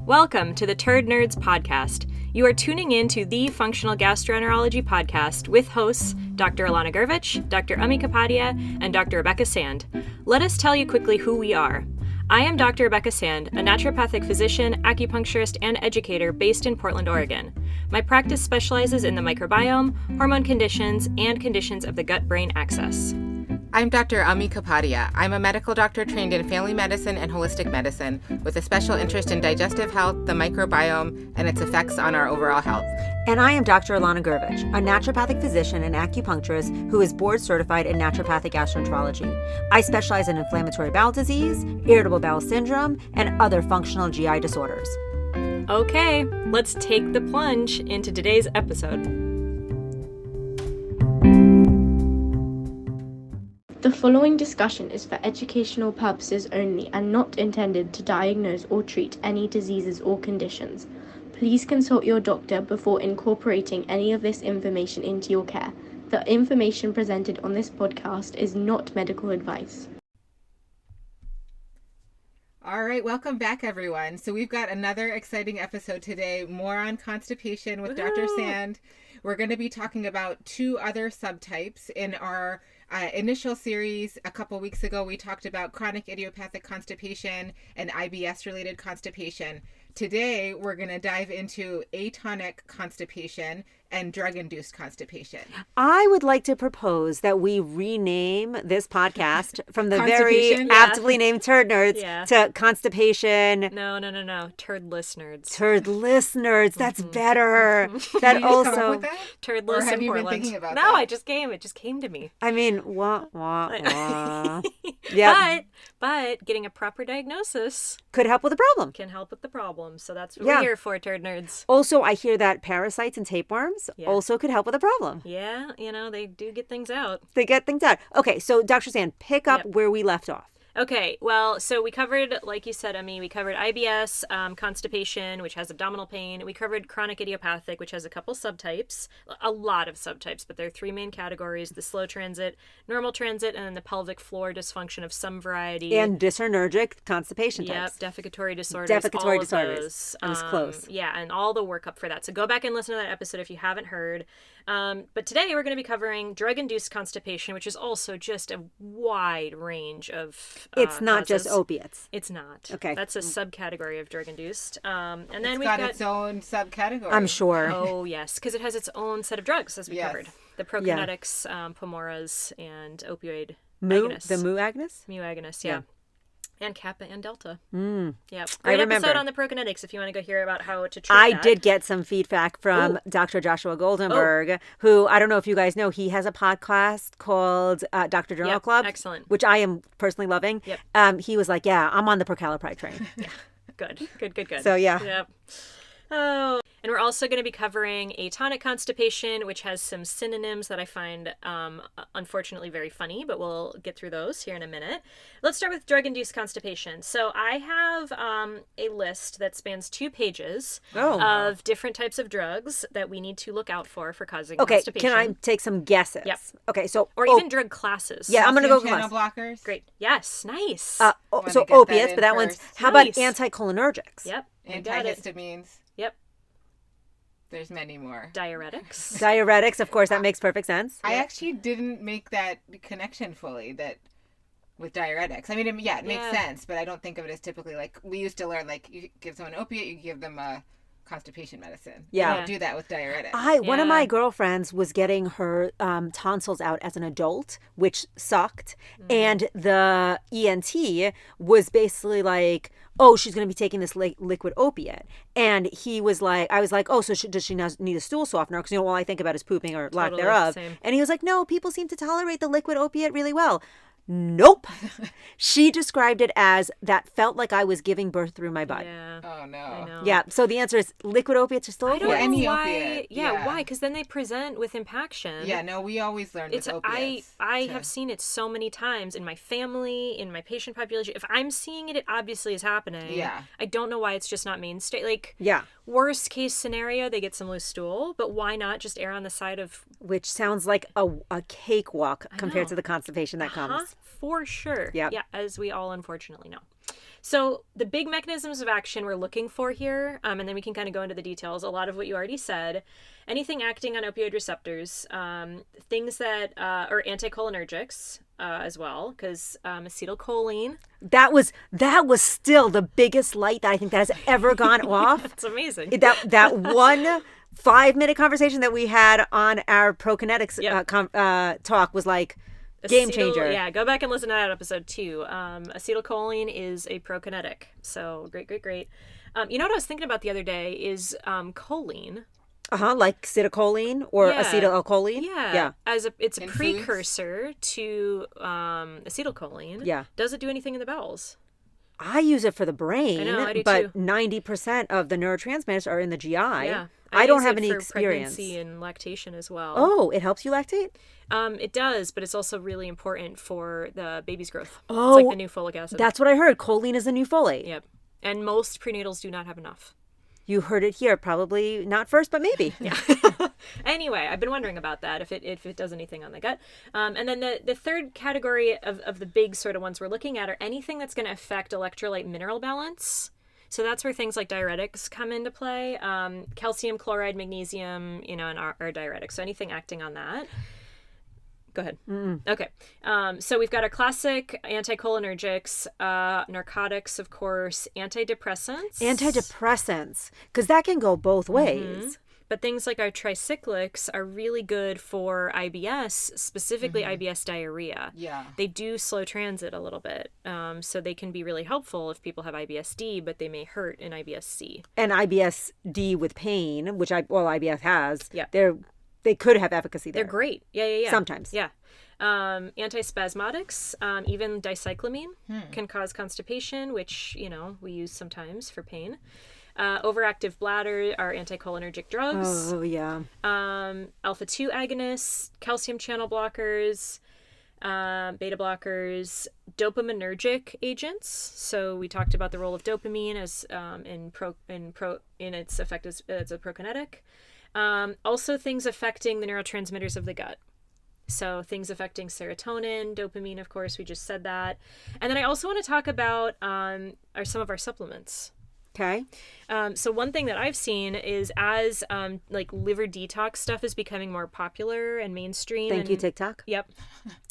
Welcome to the Turd Nerds podcast. You are tuning in to the Functional Gastroenterology podcast with hosts Dr. Alana Gurvich, Dr. Ami Kapadia, and Dr. Rebecca Sand. Let us tell you quickly who we are. I am Dr. Rebecca Sand, a naturopathic physician, acupuncturist, and educator based in Portland, Oregon. My practice specializes in the microbiome, hormone conditions, and conditions of the gut-brain axis. I'm Dr. Ami Kapadia. I'm a medical doctor trained in family medicine and holistic medicine with a special interest in digestive health, the microbiome, and its effects on our overall health. And I am Dr. Alana Gurvich, a naturopathic physician and acupuncturist who is board certified in naturopathic gastroenterology. I specialize in inflammatory bowel disease, irritable bowel syndrome, and other functional GI disorders. Okay, let's take the plunge into today's episode. The following discussion is for educational purposes only and not intended to diagnose or treat any diseases or conditions. Please consult your doctor before incorporating any of this information into your care. The information presented on this podcast is not medical advice. All right, welcome back, everyone. So we've got another exciting episode today, more on constipation with Dr. Sand. We're going to be talking about two other subtypes. In our initial series a couple weeks ago, we talked about chronic idiopathic constipation and IBS-related constipation. Today, we're going to dive into atonic constipation and drug-induced constipation. I would like to propose that we rename this podcast from the very aptly named Turd Nerds to Constipation. No. Turdless Nerds. Turdless Nerds. That's better. That also. Turdless or have in you Portland. been thinking about No, that? it just came to me. I mean, wah. Yeah. But getting a proper diagnosis Could help with the problem. can help with the problem. So that's what we're here for, Turd Nerds. Also, I hear that parasites and tapeworms also could help with the problem. Yeah, they do get things out. They get things out. Okay, so Dr. Sand, pick up where we left off. Okay, well, so we covered, like you said, we covered IBS, constipation, which has abdominal pain. We covered chronic idiopathic, which has a couple subtypes, a lot of subtypes, but there are three main categories: the slow transit, normal transit, and then the pelvic floor dysfunction of some variety. And dyssynergic constipation types. Yep, defecatory disorders. Defecatory disorders. Those. I was close. Yeah, and all the workup for that. So go back and listen to that episode if you haven't heard. But today we're going to be covering drug-induced constipation, which is also just a wide range of It's not causes. just opiates. It's not. Okay. That's a subcategory of drug-induced. And then It's we've got its own subcategory. I'm sure. Oh, yes, because it has its own set of drugs, as we covered. The prokinetics, pomoras, and opioid agonists. The mu agonists? Mu agonists, yeah. And kappa and delta. Yeah. I Great remember. episode on the prokinetics if you want to go hear about how to treat I that. did get some feedback from Dr. Joshua Goldenberg, who, I don't know if you guys know, he has a podcast called Dr. Journal Club. Excellent. Which I am personally loving. Yep. He was like, yeah, I'm on the prucalopride train. Good. So, yeah. Yep. Oh. And we're also going to be covering atonic constipation, which has some synonyms that I find unfortunately very funny, but we'll get through those here in a minute. Let's start with drug-induced constipation. So I have a list that spans 2 pages of different types of drugs that we need to look out for causing constipation. Can I take some guesses? Yep. Okay, so... Or even drug classes. Yeah, I'm going to go channel class. blockers. Great. Yes. Nice. So Wanna get opiates, that but that in one's... first. How about Nice. anticholinergics? Yep. I got it. Antihistamines. Yep. There's many more. Diuretics. Diuretics, of course, that makes perfect sense. I actually didn't make that connection fully with diuretics. I mean, it makes sense, but I don't think of it as typically like we used to learn, like you give someone an opiate, you give them a constipation medicine. Yeah. You don't do that with diuretics. One of my girlfriends was getting her tonsils out as an adult, which sucked. And the ENT was basically like, oh, she's going to be taking this liquid opiate. And he was like, I was like, oh, so does she now need a stool softener? Because, all I think about is pooping or lack thereof. Same. And he was like, no, people seem to tolerate the liquid opiate really well. Nope. She described it as that felt like I was giving birth through my butt. Yeah. Oh, no. I know. Yeah. So the answer is liquid opiates are still I don't opiates. know any why. opiate. Yeah, why? Because then they present with impaction. Yeah, no, we always learned with opiates. I have seen it so many times in my family, in my patient population. If I'm seeing it, it obviously is happening. Yeah. I don't know why it's just not mainstay. Like, Yeah. worst case scenario, they get some loose stool, but why not just err on the side of... Which sounds like a cakewalk compared know. to the constipation that comes. For sure. Yep. Yeah, as we all unfortunately know. So the big mechanisms of action we're looking for here, and then we can kind of go into the details, a lot of what you already said. Anything acting on opioid receptors, things that are anticholinergics as well, because acetylcholine. That was still the biggest light that I think that has ever gone off. It's amazing. That one 5-minute conversation that we had on our prokinetics talk was like game changer. Yeah, go back and listen to that episode too. Acetylcholine is a prokinetic. So great. You know what I was thinking about the other day is choline. Like acetylcholine or acetylcholine. Yeah. It's a In precursor to acetylcholine. Yeah. Does it do anything in the bowels? I use it for the brain, I know, I do but too. 90% of the neurotransmitters are in the GI. Yeah. I don't use have it any for experience. Pregnancy and lactation as well. Oh, it helps you lactate? It does, but it's also really important for the baby's growth. Oh, It's like the new folic acid. That's what I heard. Choline is the new folate. Yep. And most prenatals do not have enough. You heard it here. Probably not first, but maybe. Yeah. Anyway, I've been wondering about that, if it does anything on the gut. And then the third category of the big sort of ones we're looking at are anything that's going to affect electrolyte mineral balance. So that's where things like diuretics come into play. Calcium, chloride, magnesium, and are diuretics. So anything acting on that. Go ahead. Okay. So we've got our classic anticholinergics, narcotics, of course, antidepressants. Antidepressants, because that can go both ways. But things like our tricyclics are really good for IBS, specifically IBS diarrhea. Yeah. They do slow transit a little bit. So they can be really helpful if people have IBS-D, but they may hurt in IBS-C. And IBS-D with pain, which IBS has. Yeah. They could have efficacy there. They're great. Yeah. Sometimes. Yeah. Antispasmodics, even dicyclamine can cause constipation, which, we use sometimes for pain. Overactive bladder are anticholinergic drugs. Oh, yeah. Alpha-2 agonists, calcium channel blockers, beta blockers, dopaminergic agents. So we talked about the role of dopamine as in its effect as a prokinetic. Also things affecting the neurotransmitters of the gut. So things affecting serotonin, dopamine, of course, we just said that. And then I also want to talk about some of our supplements. Okay. So one thing that I've seen is as liver detox stuff is becoming more popular and mainstream. Thank you, TikTok. Yep.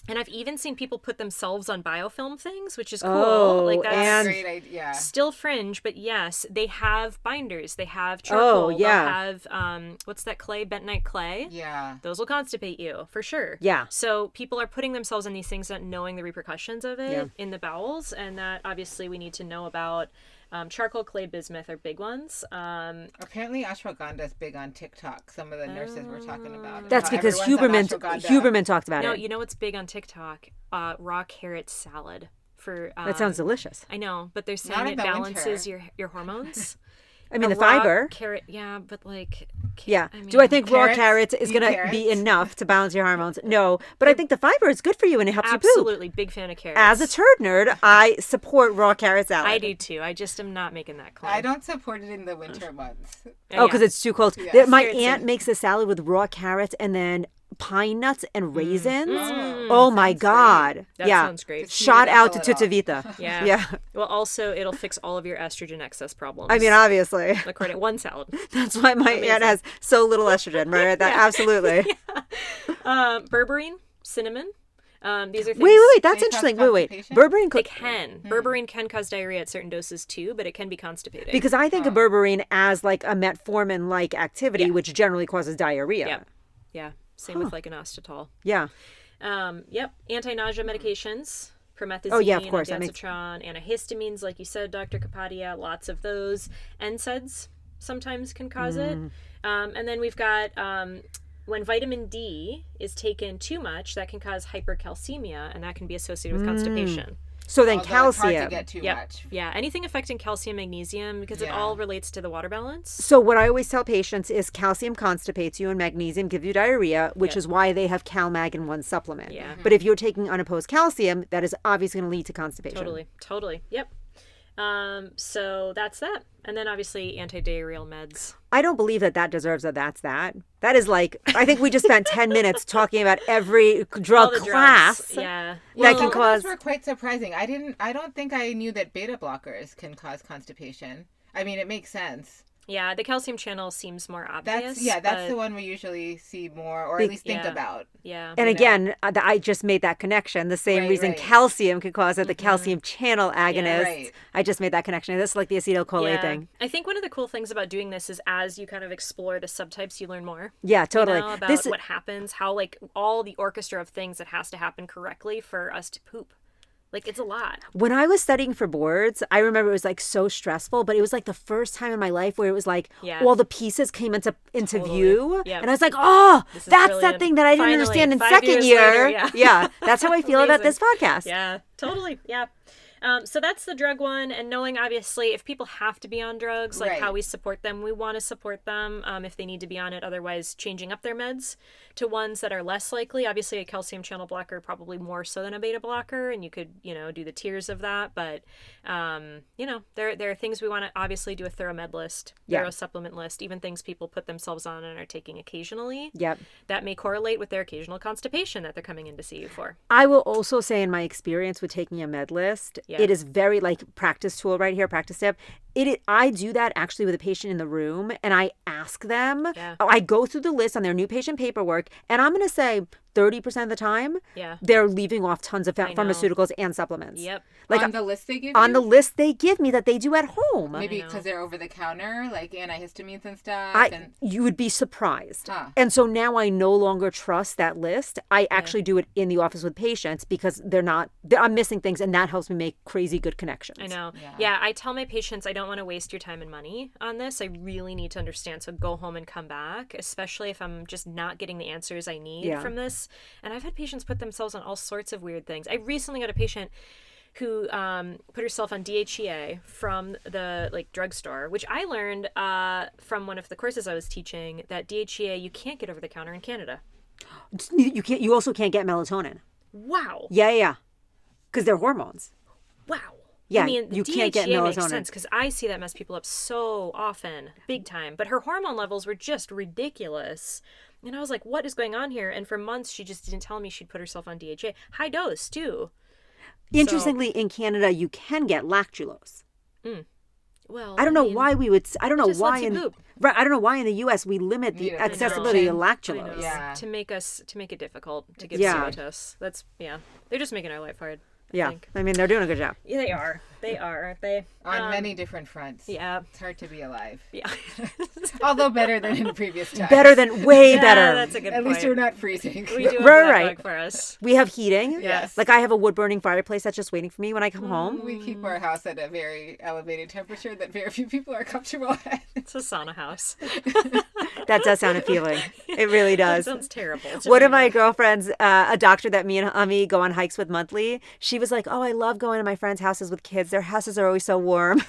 And I've even seen people put themselves on biofilm things, which is cool. Oh, that's and Great idea. still fringe, but yes, they have binders. They have charcoal. Oh, yeah. They'll have, what's that clay? Bentonite clay. Yeah. Those will constipate you, for sure. Yeah. So people are putting themselves in these things not knowing the repercussions of it in the bowels, and that obviously we need to know about. Charcoal, clay, bismuth are big ones. Apparently ashwagandha is big on TikTok. Some of the nurses were talking about it. That's How because everyone's on ashwagandha. Huberman talked about No, it. you know what's big on TikTok? Raw carrot salad. That sounds delicious. I know, but they're Not saying in it the balances winter. your hormones. I mean, A the raw fiber. carrot, yeah, but Yeah. I mean, Do I think raw carrots? carrots is Eat going to carrots? be enough to balance your hormones? No. But I think the fiber is good for you and it helps you poop. absolutely big fan of carrots. As a turd nerd, I support raw carrot salad. I do too. I just am not making that claim. I don't support it in the winter months. Oh, because it's too cold. Yeah. My Seriously. aunt makes a salad with raw carrots and then pine nuts and raisins. Mm. Oh my Sounds God. That yeah. sounds great. Just Shout heat it up out a to little. Tutta Vita. Yeah. Yeah. Well, also it'll fix all of your estrogen excess problems. I mean, obviously. according one salad. That's why my aunt has so little estrogen, right? That absolutely. Berberine, cinnamon. These are things. Wait. That's They interesting. cause Wait. constipation? Berberine. They can. Berberine can cause diarrhea at certain doses too, but it can be constipating. Because I think of berberine as like a metformin-like activity, which generally causes diarrhea. Yeah. Same with like an inositol. Yeah. Yep. Anti-nausea medications. Promethazine, Oh, yeah, of course, that makes- ondansetron, antihistamines, like you said, Dr. Kapadia, lots of those. NSAIDs sometimes can cause it. And then we've got when vitamin D is taken too much, that can cause hypercalcemia, and that can be associated with constipation. So then Although it's hard calcium. to get too Yep. much. Yeah, anything affecting calcium, magnesium, because it Yeah. all relates to the water balance. So what I always tell patients is calcium constipates you and magnesium gives you diarrhea, which is why they have CalMag in one supplement. Yeah. But if you're taking unopposed calcium, that is obviously going to lead to constipation. Totally. Yep. So that's that. And then obviously anti-diarrheal meds. I don't believe that deserves a that's that. That is like, I think we just spent 10 minutes talking about every drug All the class drugs. Yeah. that can Some of cause. those were quite surprising. I don't think I knew that beta blockers can cause constipation. I mean, it makes sense. Yeah, the calcium channel seems more obvious. That's but- the one we usually see more, or at least think Yeah. about. Yeah. And again, I just made that connection. The same Right, reason right. calcium could cause it, the calcium channel agonist. Right. I just made that connection. This is like the acetylcholine thing. I think one of the cool things about doing this is as you kind of explore the subtypes, you learn more. Yeah, totally. You know, about This what happens, how like all the orchestra of things that has to happen correctly for us to poop. Like, it's a lot. When I was studying for boards, I remember it was like so stressful, but it was like the first time in my life where it was like Yeah. all the pieces came into Totally. Yview. Yep. And I was like, oh, This is that's brilliant. that thing that I didn't Finally, understand in 5 second years year. later, yeah. That's how I feel about this podcast. Yeah, totally. Yeah. So that's the drug one, and knowing obviously if people have to be on drugs, like Right. how we support them, we want to support them if they need to be on it. Otherwise, changing up their meds to ones that are less likely. Obviously, a calcium channel blocker probably more so than a beta blocker, and you could do the tiers of that. But there are things we want to obviously do a thorough med list, Yeah. thorough supplement list, even things people put themselves on and are taking occasionally. Yep. That may correlate with their occasional constipation that they're coming in to see you for. I will also say in my experience with taking a med list, Yeah. it is very like practice tool right here, practice tip. I do that actually with a patient in the room and I ask them, Yeah. I go through the list on their new patient paperwork and I'm going to say 30% of the time, Yeah. they're leaving off tons of know. pharmaceuticals and supplements. Yep. Like on the list they give on you? the list they give me that they do at home. Maybe I know. because they're over the counter, like antihistamines and stuff. You would be surprised. Huh. And so now I no longer trust that list. I actually do it in the office with patients because I'm missing things and that helps me make crazy good connections. I know. Yeah. Yeah, I tell my patients I don't want to waste your time and money on this. I really need to understand. So go home and come back, especially if I'm just not getting the answers I need Yeah. from this. And I've had patients put themselves on all sorts of weird things. I recently got a patient who put herself on DHEA from the drugstore, which I learned from one of the courses I was teaching that DHEA you can't get over the counter in Canada. You also can't get melatonin. Wow. Yeah. Because they're hormones. Wow. Yeah, I mean, you can't get DHEA makes melatonin. sense because I see that mess people up so often, big time. But her hormone levels were just ridiculous. And I was like, what is going on here? And for months, she just didn't tell me she'd put herself on DHA. High dose, too. Interestingly, in Canada, you can get lactulose. Well, I don't know mean, why we would. I don't know just why lets you in poop. right. I don't know why in the U.S. we limit the Yeah, I know. accessibility of I know. lactulose. Yeah. To make it difficult to give Yeah. Cialis. That's, yeah. They're just making our life hard. I Yeah, think. I mean they're doing a good job. Yeah, they are. They are, aren't they? On many different fronts. Yeah. It's hard to be alive. Yeah. Although better than in previous times. Better than way Yeah, better. that's a good At point. least you're not freezing. We do have Right, that right. bug for us. We have heating. Yes. Like I have a wood burning fireplace that's just waiting for me when I come home. We keep our house at a very elevated temperature that very few people are comfortable at. It's a sauna house. That does sound appealing. It really That does. sounds terrible. to One of me. my girlfriends, a doctor that me and Ami go on hikes with monthly, she was like, oh, I love going to my friends' houses with kids. Their houses are always so warm.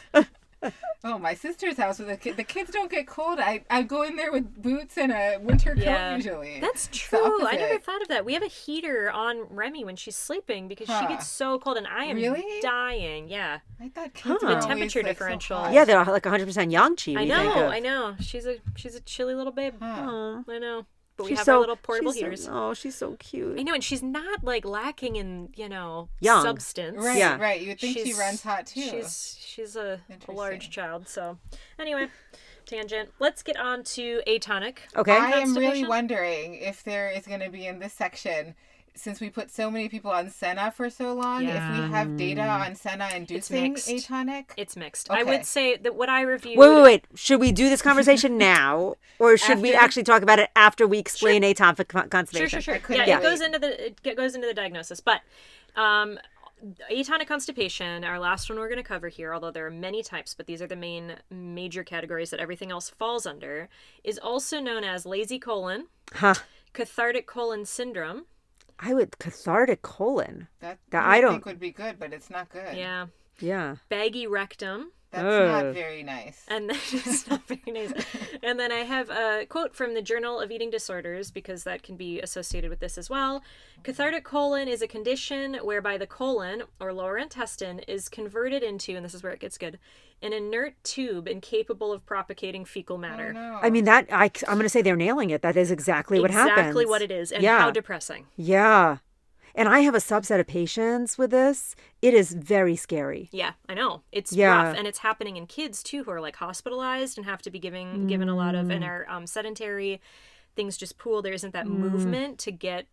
Oh, my sister's house with a kid. The kids don't get cold. I go in there with boots and a winter coat usually. That's It's the true. I never opposite. thought of that. We have a heater on Remy when she's sleeping because she Huh. gets so cold and I am Really? dying. Yeah. I thought kids Huh. were The always, temperature like, so differential. hot. Yeah, they're like 100% Yangchi. I we think know. of. I know. She's a chilly little babe. Huh. I know. But we She's have our little portable she's heaters. Oh, she's so cute. I know, and she's not like lacking in, Young. substance. Right, Yeah. right. You'd think she She's- runs hot too. She's a large Interesting. child. So, anyway, tangent. Let's get on to atonic. Okay. I am really Constipation? wondering if there is going to be in this section, since we put so many people on Senna for so long, if we have data on Senna inducing mixed. atonic. It's mixed. I Okay. would say that what I reviewed. Wait. Should we do this conversation now, or should we After? actually talk about it after we explain atopic constipation? Sure. I couldn't Yeah, wait. it goes into the diagnosis, but atonic constipation, our last one we're going to cover here, although there are many types, but these are the major categories that everything else falls under, is also known as lazy colon, Huh. cathartic colon syndrome. I would cathartic colon. That That you I would don't- think would be good, but it's not good. Yeah. Yeah. Baggy rectum, That's not very nice. And then it's not very nice. And then I have a quote from the Journal of Eating Disorders, because that can be associated with this as well. Cathartic colon is a condition whereby the colon, or lower intestine, is converted into, and this is where it gets good, an inert tube incapable of propagating fecal matter. Oh, no. I mean, I'm going to say they're nailing it. That is exactly what happens. Exactly what it is. And how depressing. Yeah. And I have a subset of patients with this. It is very scary. Yeah, I know. It's rough. And it's happening in kids, too, who are like hospitalized and have to be given a lot of, and are sedentary. Things just pool. There isn't that movement to get,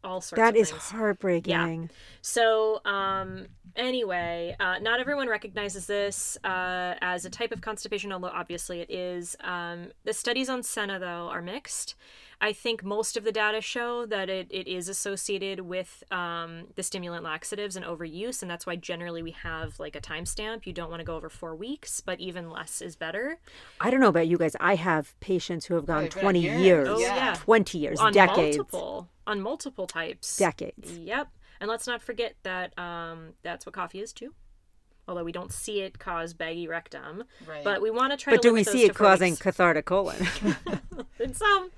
all sorts of That things. is heartbreaking. Yeah. So, anyway, not everyone recognizes this as a type of constipation, although obviously it is. The studies on senna, though, are mixed. I think most of the data show that it is associated with the stimulant laxatives and overuse, and that's why generally we have like a timestamp. You don't want to go over 4 weeks, but even less is better. I don't know about you guys. I have patients who have gone 20 years. Oh, yeah. 20 years, On decades. On multiple types. Decades. Yep. And let's not forget that that's what coffee is too. Although we don't see it cause baggy rectum. Right. But we want to try to limit those to 4 weeks. But do we see it causing cathartic colon? In some.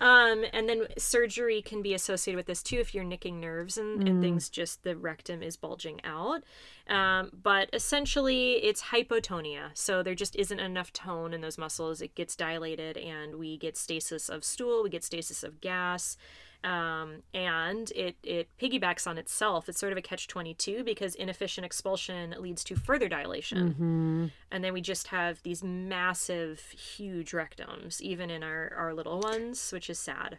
And then surgery can be associated with this too if you're nicking nerves and things, just the rectum is bulging out. But essentially it's hypotonia. So there just isn't enough tone in those muscles. It gets dilated and we get stasis of stool, we get stasis of gas. And it piggybacks on itself. It's sort of a catch-22 because inefficient expulsion leads to further dilation. And then we just have these massive, huge rectums, even in our little ones, which is sad.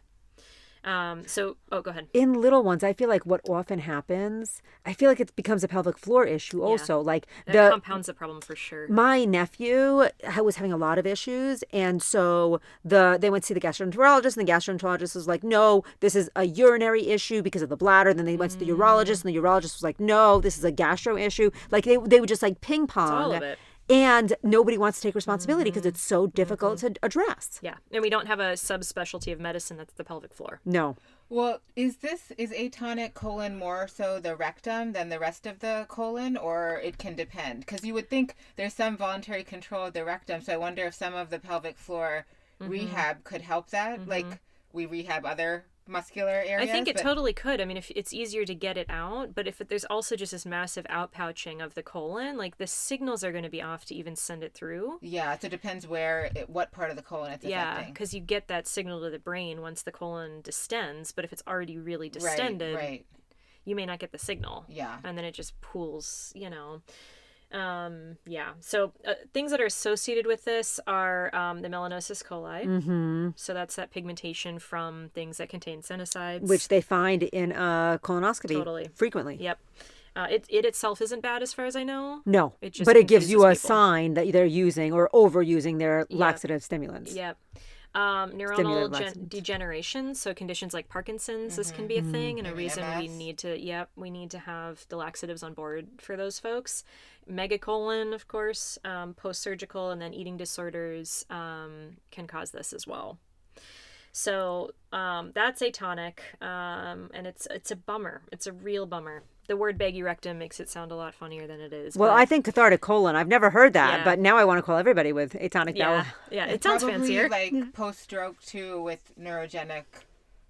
Go ahead. In little ones, I feel like what often happens, I feel like it becomes a pelvic floor issue also. Like that compounds the problem for sure. My nephew was having a lot of issues, and so they went to see the gastroenterologist, and the gastroenterologist was like, no, this is a urinary issue because of the bladder. Then they went to the urologist, and the urologist was like, no, this is a gastro issue. Like they would just like ping pong. It's all of it. And nobody wants to take responsibility because it's so difficult to address. Yeah. And we don't have a subspecialty of medicine that's the pelvic floor. No. Well, is atonic colon more so the rectum than the rest of the colon, or it can depend? Because you would think there's some voluntary control of the rectum, so I wonder if some of the pelvic floor rehab could help that. Like we rehab other muscular areas. I think it totally could. I mean, if it's easier to get it out, but if there's also just this massive outpouching of the colon, like the signals are going to be off to even send it through. Yeah, so it depends what part of the colon it's affecting. Yeah, because you get that signal to the brain once the colon distends, but if it's already really distended, you may not get the signal. Yeah. And then it just pools, So things that are associated with this are the melanosis coli. So that's that pigmentation from things that contain senicides, which they find in colonoscopy frequently. Yep. It itself isn't bad as far as I know. No, but it gives you a sign that they're using or overusing their laxative stimulants. Yep. Neuronal degeneration, so conditions like Parkinson's, this can be a thing, and a reason we need to have the laxatives on board for those folks. Megacolon, of course, post-surgical, and then eating disorders can cause this as well. So that's atonic, and it's a bummer. It's a real bummer. The word baggy rectum makes it sound a lot funnier than it is. Well, I think cathartic colon. I've never heard that, but now I want to call everybody with atonic bowel. Yeah, it sounds fancier. Like post-stroke too, with neurogenic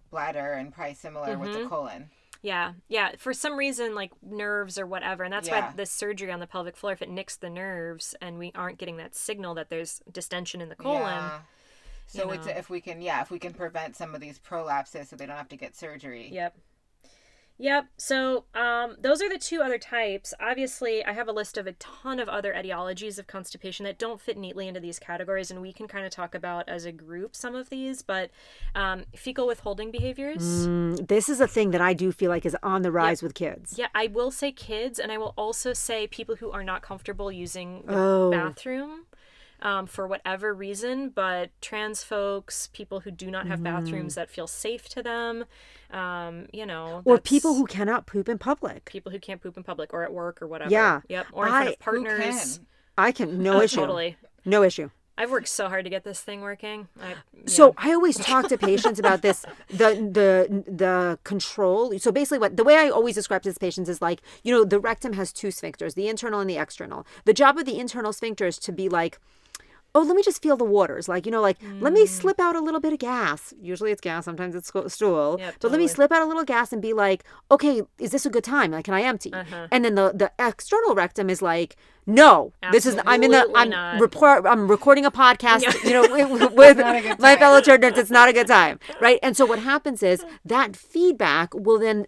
bladder, and probably similar with the colon. Yeah. For some reason, like nerves or whatever, and that's why this surgery on the pelvic floor, if it nicks the nerves and we aren't getting that signal that there's distension in the colon. Yeah. So it's if we can prevent some of these prolapses, so they don't have to get surgery. Yep. So those are the two other types. Obviously, I have a list of a ton of other etiologies of constipation that don't fit neatly into these categories, and we can kind of talk about as a group some of these. But fecal withholding behaviors. This is a thing that I do feel like is on the rise with kids. Yeah, I will say kids, and I will also say people who are not comfortable using the bathroom. For whatever reason, but trans folks, people who do not have bathrooms that feel safe to them, or people who cannot poop in public. People who can't poop in public or at work or whatever. Yeah. Yep. Or in front of partners. I can. No issue. Totally. No issue. I've worked so hard to get this thing working. So I always talk to patients about this, the control. So basically the way I always describe this to patients is like, the rectum has two sphincters, the internal and the external. The job of the internal sphincter is to be like, oh, let me just feel the waters. Like, let me slip out a little bit of gas. Usually it's gas, sometimes it's stool. Yep, but let me slip out a little gas and be like, okay, is this a good time? Like, can I empty? And then the external rectum is like, no, Absolutely I'm recording a podcast, with my fellow Turd Nerds. It's not a good time, right? And so what happens is that feedback will then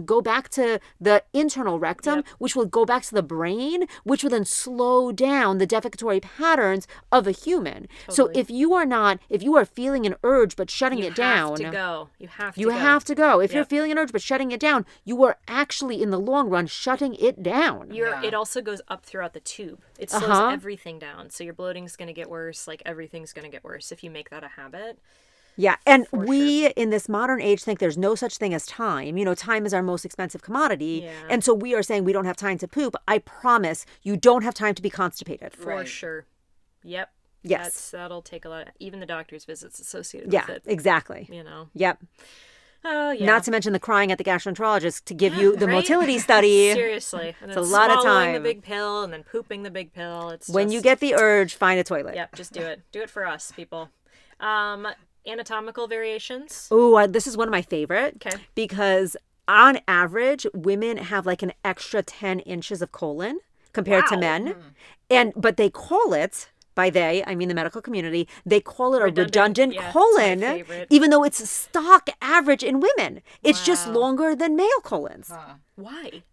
go back to the internal rectum, which will go back to the brain, which will then slow down the defecatory patterns of a human. Totally. So if you are feeling an urge but shutting it down, you have to go. If you're feeling an urge but shutting it down, you are actually in the long run shutting it down. It also goes up throughout the tube. It slows everything down. So your bloating's going to get worse. Like everything's going to get worse if you make that a habit. Yeah. And in this modern age, think there's no such thing as time. Time is our most expensive commodity. Yeah. And so we are saying we don't have time to poop. I promise you don't have time to be constipated. For sure. Yep. Yes. That'll take a lot. Even the doctor's visits associated with it. Yeah, exactly. Yep. Oh, yeah. Not to mention the crying at the gastroenterologist to give you the motility study. Seriously. And it's a lot of time. Swallowing the big pill and then pooping the big pill. When you get the urge, find a toilet. Yep, just do it. Do it for us, people. Anatomical variations. Ooh, this is one of my favorite. Okay. Because on average, women have like an extra 10 inches of colon compared to men. But they call it... By they, I mean the medical community, they call it a redundant colon, even though it's stock average in women. It's just longer than male colons. Why?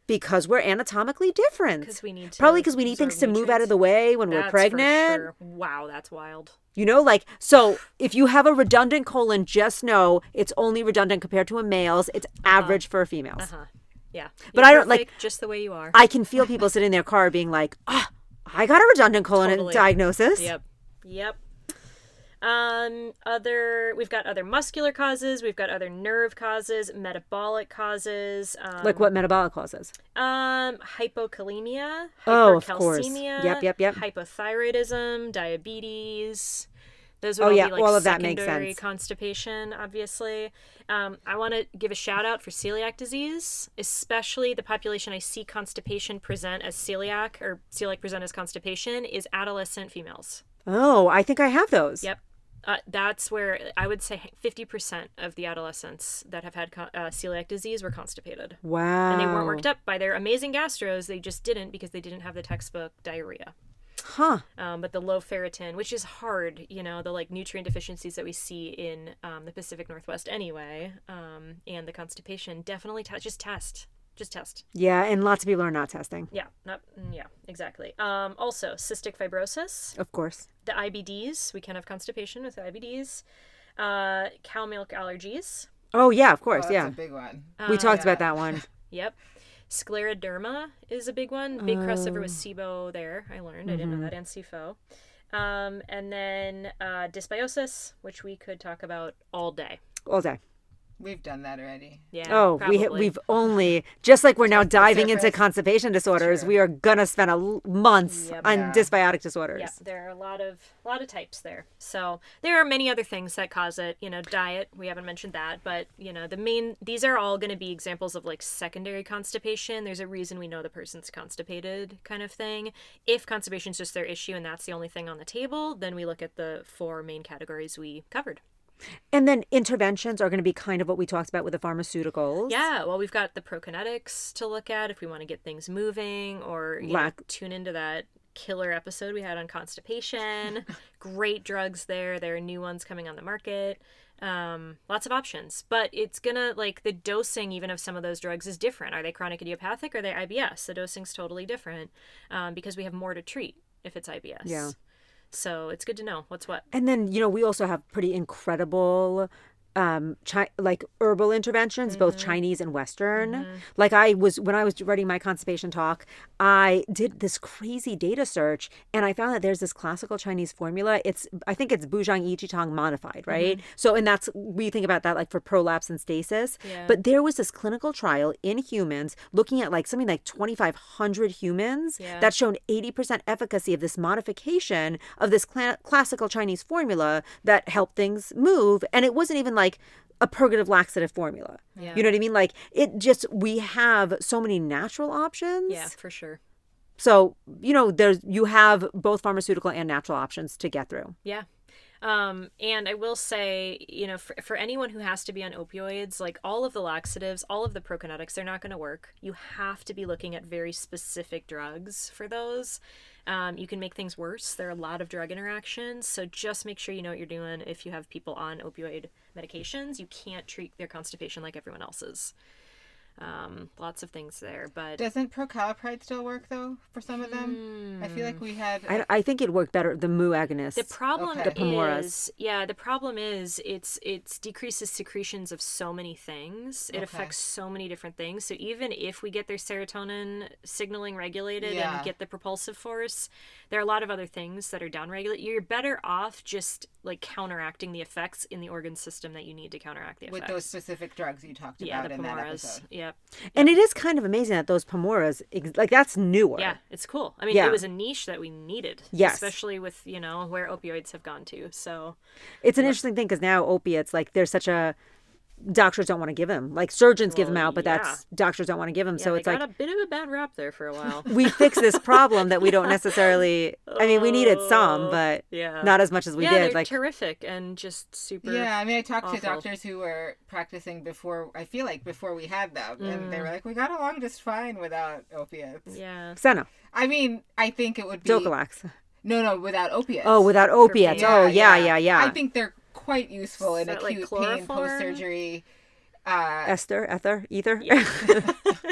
Because we're anatomically different. Because we need things to move out of the way when we're pregnant. For sure. Wow, that's wild. So if you have a redundant colon, just know it's only redundant compared to a male's. It's average for females. Yeah. But I don't like just the way you are. I can feel people sitting in their car being like, I got a redundant colon diagnosis. Yep. We've got other muscular causes. We've got other nerve causes, metabolic causes. Like what metabolic causes? Hypokalemia, hypercalcemia. Of course. Yep. Hypothyroidism, diabetes. Those would all be like all of secondary that makes sense. Constipation, obviously. I want to give a shout out for celiac disease, especially the population I see constipation present as celiac or celiac present as constipation is adolescent females. Oh, I think I have those. Yep. That's where I would say 50% of the adolescents that have had celiac disease were constipated. Wow. And they weren't worked up by their amazing gastros. They just didn't because they didn't have the textbook diarrhea. Huh. But the low ferritin, which is hard, the like nutrient deficiencies that we see in the Pacific Northwest anyway, and the constipation, definitely just test. Yeah, and lots of people are not testing. Yeah, exactly. Also, cystic fibrosis. Of course. The IBDs. We can have constipation with IBDs. Cow milk allergies. Oh, yeah, of course, that's a big one. We talked about that one. Yep. Scleroderma is a big one. Big crossover with SIBO there, I learned. I didn't know that, and SIFO. And then dysbiosis, which we could talk about all day. All day. We've done that already. Yeah. Oh, we've only, just like we're now diving into constipation disorders, we are gonna spend months on dysbiotic disorders. Yeah, there are a lot of types there. So there are many other things that cause it. Diet, we haven't mentioned that, but these are all going to be examples of like secondary constipation. There's a reason we know the person's constipated kind of thing. If constipation is just their issue and that's the only thing on the table, then we look at the 4 main categories we covered. And then interventions are going to be kind of what we talked about with the pharmaceuticals. Yeah, well, we've got the prokinetics to look at if we want to get things moving or tune into that killer episode we had on constipation. Great drugs there. There are new ones coming on the market. Lots of options. But it's going to, the dosing even of some of those drugs is different. Are they chronic idiopathic or are they IBS? The dosing's totally different because we have more to treat if it's IBS. Yeah. So it's good to know what's what. And then, we also have pretty incredible like herbal interventions, both Chinese and Western. Like when I was writing my constipation talk, I did this crazy data search and I found that there's this classical Chinese formula. I think it's Buzhang Yiqitang modified, right? So, and that's, we think about that like for prolapse and stasis. Yeah. But there was this clinical trial in humans looking at like something like 2,500 humans that showed 80% efficacy of this modification of this classical Chinese formula that helped things move. And it wasn't even like a purgative laxative formula. Yeah. You know what I mean? Like we have so many natural options. Yeah, for sure. So, you have both pharmaceutical and natural options to get through. Yeah. And I will say, for anyone who has to be on opioids, like all of the laxatives, all of the prokinetics, they're not going to work. You have to be looking at very specific drugs for those. You can make things worse. There are a lot of drug interactions. So just make sure you know what you're doing. If you have people on opioid medications, you can't treat their constipation like everyone else's. Lots of things there, but doesn't procalipride still work though for some of them? I feel like we had. I think it worked better. The mu agonists. The problem Okay. The Pomoras. the problem is it's decreases secretions of so many things. It affects so many different things. So even if we get their serotonin signaling regulated and get the propulsive force, there are a lot of other things that are downregulated. You're better off just like counteracting the effects in the organ system that you need to counteract the effects. With those specific drugs you talked about the in that Pomoras. episode. Yep. And it is kind of amazing that those Pomoras, like that's newer. Yeah, it's cool. I mean, it was a niche that we needed. Yes. Especially with, where opioids have gone to. So It's an interesting thing because now opiates, like there's such a, doctors don't want to give them. Like surgeons give them out, but doctors don't want to give them. yeah, So they it's got like, a bit of a bad rap there for a while. we fix this problem that we don't necessarily, I mean, we needed some, but not as much as we did. They're Like terrific and just super. Yeah, I mean, I talked to awful. doctors who were practicing before we had them, and they were like, we got along just fine without opiates. Yeah. Xeno, I mean, I think it would be... Dopalax. No, without opiates. Oh, without opiates. Yeah. I think they're quite useful in Is that like acute pain chloroform? post-surgery. Ether. Yeah.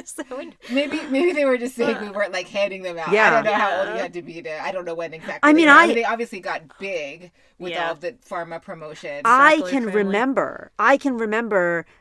So Maybe they were just saying we weren't like handing them out. Yeah. I don't know how old you had to be to. I don't know when exactly. I mean, they obviously got big with all of the pharma promotion. I can remember,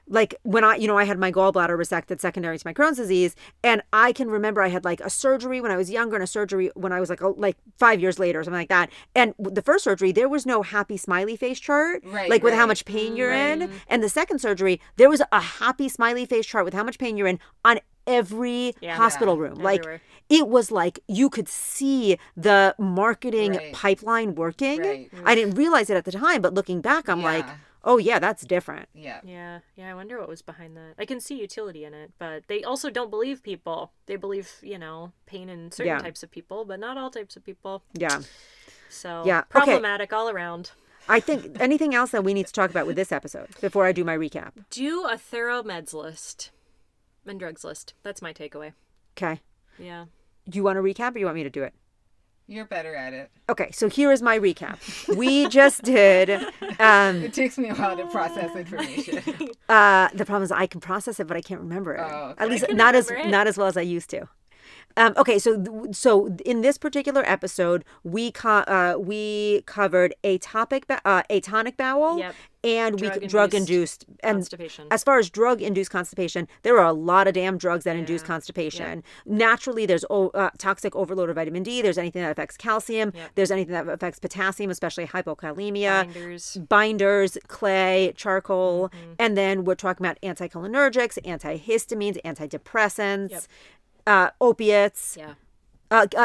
like when I had my gallbladder resected secondary to my Crohn's disease, and I can remember I had like a surgery when I was younger and a surgery when I was like 5 years later or something like that. And the first surgery, there was no happy smiley face chart, with how much pain you're in. And the second surgery, there was a happy smiley face chart with how much pain you're in on every hospital room. Like everywhere. it was like you could see the marketing pipeline working. I didn't realize it at the time, but looking back, I'm like, oh yeah, that's different. Yeah. I wonder what was behind that. I can see utility in it, but they also don't believe people. They believe, pain in certain types of people, but not all types of people. Yeah. So problematic all around. I think anything else that we need to talk about with this episode before I do my recap? Do a thorough meds list and drugs list. That's my takeaway. Okay. Yeah. Do you want to recap or you want me to do it? You're better at it. Okay, so here is my recap. We just did... it takes me a while to process information. The problem is I can process it, but I can't remember it. Oh, okay. At least not as well as I used to. Okay, so in this particular episode, we covered atonic bowel, and drug-induced constipation. As far as drug-induced constipation, there are a lot of damn drugs that induce constipation. Yep. Naturally, there's toxic overload of vitamin D. There's anything that affects calcium. Yep. There's anything that affects potassium, especially hypokalemia. Binders, clay, charcoal, and then we're talking about anticholinergics, antihistamines, antidepressants. Opiates,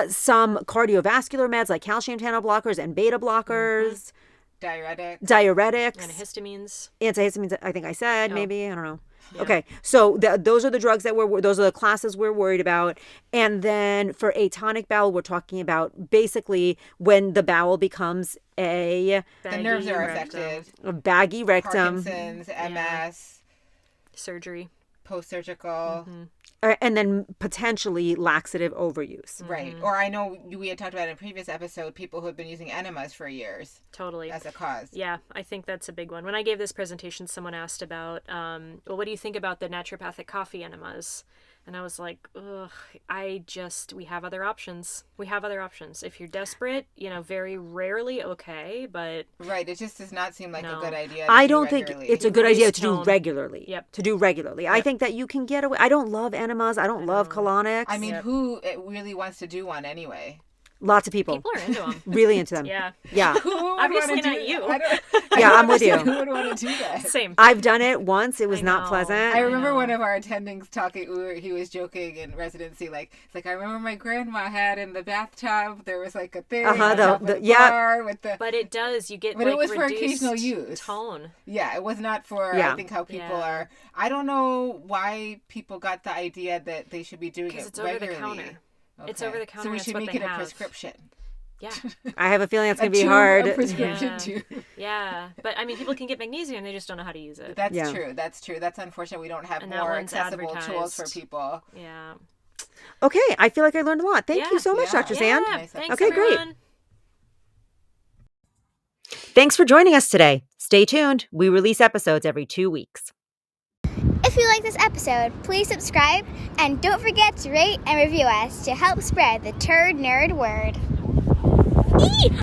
some cardiovascular meds like calcium channel blockers and beta blockers, diuretics, antihistamines, I think I said maybe, I don't know. Yeah. Okay, so those are the drugs those are the classes we're worried about. And then for atonic bowel, we're talking about basically when the bowel becomes the nerves are affected, a baggy rectum, Parkinson's, MS, surgery, post-surgical. And then potentially laxative overuse. Right. Or I know we had talked about in a previous episode, people who have been using enemas for years. Totally. As a cause. Yeah, I think that's a big one. When I gave this presentation, someone asked about, what do you think about the naturopathic coffee enemas? And I was like, ugh, we have other options. We have other options. If you're desperate, very rarely okay, but... Right, it just does not seem like a good idea. I don't think it's a good idea to do regularly. Yep. To do regularly. Yep. I think that you can get away. I don't love enemas. I don't love colonics. I mean, who really wants to do one anyway? Lots of people. People are into them. Really into them. Yeah. Yeah. Obviously not you. Yeah, I'm with you. Who would want to do that? Same. I've done it once. It was not pleasant. I remember one of our attendings talking. He was joking in residency, like it's like I remember my grandma had in the bathtub. There was like a thing. Bar with the. But it does. You get. But it was for reduced occasional use. Tone. Yeah, it was not for. I think how people are. I don't know why people got the idea that they should be doing it it's regularly. over the counter. Okay. It's over the counter. So we should make it a prescription. Yeah. I have a feeling it's going to be hard. A prescription too. Yeah. But I mean, people can get magnesium. They just don't know how to use it. That's true. That's true. That's unfortunate. We don't have more accessible tools for people. Yeah. Okay. I feel like I learned a lot. Thank you so much, Dr. Sand. Thanks, okay, everyone. Great. Thanks for joining us today. Stay tuned. We release episodes every 2 weeks. If you like this episode, please subscribe and don't forget to rate and review us to help spread the Turd Nerd word.